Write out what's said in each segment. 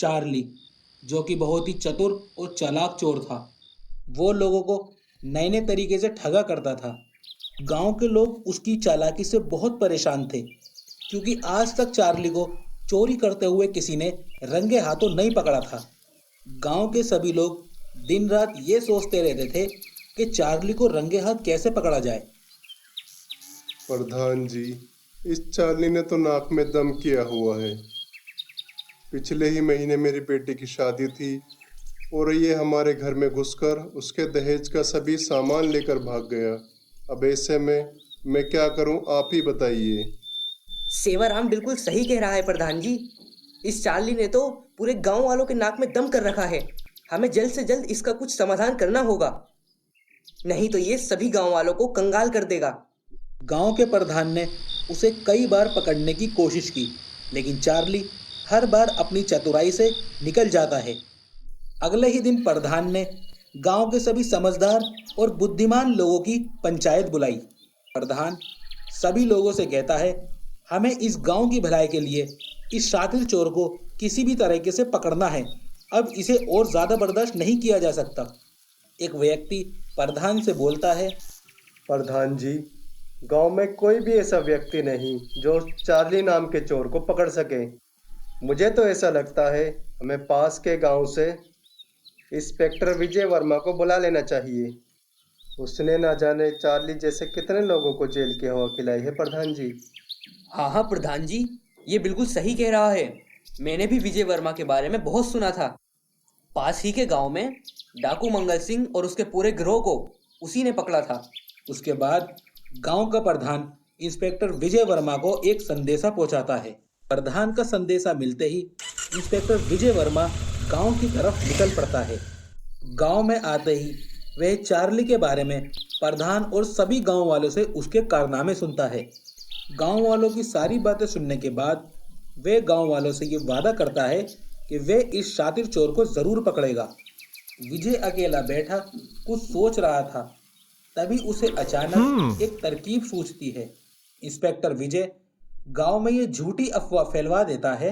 Charlie, जो कि बहुत ही चतुर और चालाक चोर था। वो लोगों को नए नए तरीके से ठगा करता था। गांव के लोग उसकी चालाकी से बहुत परेशान थे, क्योंकि आज तक चार्ली को चोरी करते हुए किसी ने रंगे हाथों नहीं पकड़ा था। गांव के सभी लोग दिन रात ये सोचते रहते थे कि चार्ली को रंगे हाथ कैसे पकड़ा जाए। प्रधान जी, इस चार्ली ने तो नाक में दम किया हुआ है। पिछले ही महीने मेरी बेटी की शादी थी और ये हमारे घर में घुसकर उसके दहेज का सभी सामान लेकर भाग गया। अब ऐसे में मैं क्या करूं, आप ही बताइए। सेवाराम बिल्कुल सही कह रहा है प्रधान जी। इस चार्ली ने तो पूरे गांव वालों के नाक में दम कर रखा है। हमें जल्द से जल्द इसका कुछ समाधान करना होगा, नहीं तो ये सभी गांव वालों को कंगाल कर देगा। गांव के प्रधान ने उसे कई बार पकड़ने की कोशिश की, लेकिन चार्ली हर बार अपनी चतुराई से निकल जाता है। अगले ही दिन प्रधान ने गांव के सभी समझदार और बुद्धिमान लोगों की पंचायत बुलाई। प्रधान सभी लोगों से कहता है, हमें इस गांव की भलाई के लिए इस शातिर चोर को किसी भी तरीके से पकड़ना है। अब इसे और ज़्यादा बर्दाश्त नहीं किया जा सकता। एक व्यक्ति प्रधान से बोलता है, प्रधान जी, गांव में कोई भी ऐसा व्यक्ति नहीं जो चार्ली नाम के चोर को पकड़ सके। मुझे तो ऐसा लगता है हमें पास के गांव से इंस्पेक्टर विजय वर्मा को बुला लेना चाहिए। उसने ना जाने चार्ली जैसे कितने लोगों को जेल की हवा खिलाई है प्रधान जी। हाँ हाँ प्रधान जी, ये बिल्कुल सही कह रहा है। मैंने भी विजय वर्मा के बारे में बहुत सुना था। पास ही के गांव में डाकू मंगल सिंह और उसके पूरे गिरोह को उसी ने पकड़ा था। उसके बाद गांव का प्रधान इंस्पेक्टर विजय वर्मा को एक संदेशा पहुंचाता है। प्रधान का संदेशा मिलते ही इंस्पेक्टर विजय वर्मा गांव की तरफ निकल पड़ता है। गांव में आते ही वह चार्ली के बारे में प्रधान और सभी गांव वालों से उसके कारनामे सुनता है। गांव वालों की सारी बातें सुनने के बाद वे गांव वालों से ये वादा करता है कि वे इस शातिर चोर को जरूर पकड़ेगा। विजय अकेला बैठा कुछ सोच रहा था, तभी उसे अचानक एक तरकीब सूझती है। इंस्पेक्टर विजय गांव में ये झूठी अफवाह फैलवा देता है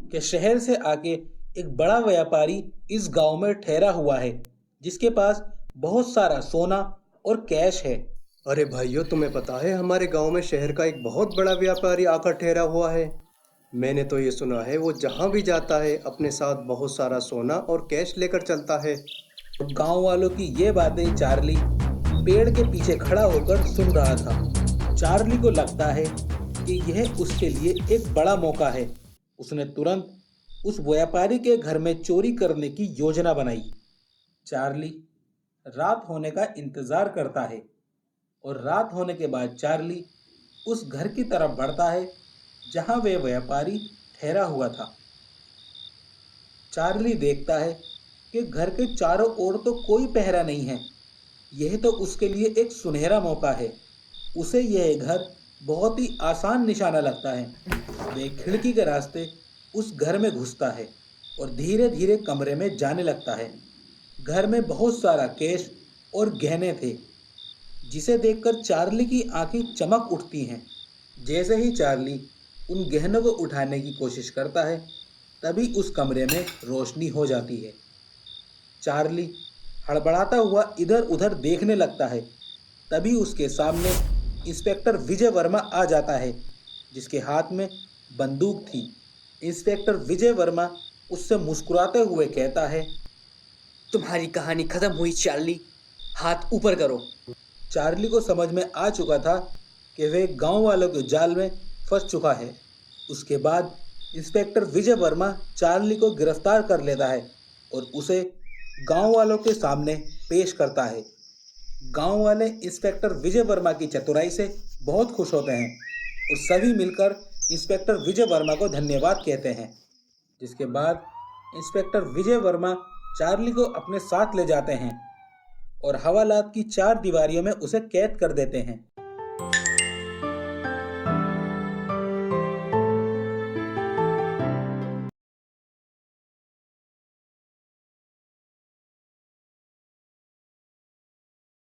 कि शहर से आके एक बड़ा व्यापारी इस गांव में ठहरा हुआ है, जिसके पास बहुत सारा सोना और कैश है। अरे भाइयों, तुम्हें पता है हमारे गांव में शहर का एक बहुत बड़ा व्यापारी आकर ठहरा हुआ है। मैंने तो ये सुना है वो जहां भी जाता है अपने साथ बहुत सारा सोना और कैश लेकर चलता है। गांव वालों की ये बातें चार्ली पेड़ के पीछे खड़ा होकर सुन रहा था। चार्ली को लगता है कि यह उसके लिए एक बड़ा मौका है। उसने तुरंत उस व्यापारी के घर में चोरी करने की योजना बनाई। चार्ली रात होने का इंतजार करता है और रात होने के बाद चार्ली उस घर की तरफ बढ़ता है जहां वह व्यापारी ठहरा हुआ था। चार्ली देखता है कि घर के चारों ओर तो कोई पहरा नहीं है। यह तो उसके लिए एक सुनहरा मौका है। उसे यह घर बहुत ही आसान निशाना लगता है। वह खिड़की के रास्ते उस घर में घुसता है और धीरे धीरे कमरे में जाने लगता है। घर में बहुत सारा कैश और गहने थे, जिसे देखकर चार्ली की आंखें चमक उठती हैं। जैसे ही चार्ली उन गहनों को उठाने की कोशिश करता है, तभी उस कमरे में रोशनी हो जाती है। चार्ली हड़बड़ाता हुआ इधर उधर देखने लगता है। तभी उसके सामने इंस्पेक्टर विजय वर्मा आ जाता है, जिसके हाथ में बंदूक थी। इंस्पेक्टर विजय वर्मा उससे मुस्कुराते हुए कहता है, तुम्हारी कहानी खत्म हुई चार्ली, हाथ ऊपर करो। चार्ली को समझ में आ चुका था कि वह गांव वालों के जाल में फंस चुका है। उसके बाद इंस्पेक्टर विजय वर्मा चार्ली को गिरफ्तार कर लेता है और उसे गांव वालों के सामने पेश करता है। गांव वाले इंस्पेक्टर विजय वर्मा की चतुराई से बहुत खुश होते हैं और सभी मिलकर इंस्पेक्टर विजय वर्मा को धन्यवाद कहते हैं। जिसके बाद इंस्पेक्टर विजय वर्मा चार्ली को अपने साथ ले जाते हैं और हवालात की 4 दीवारियों में उसे कैद कर देते हैं।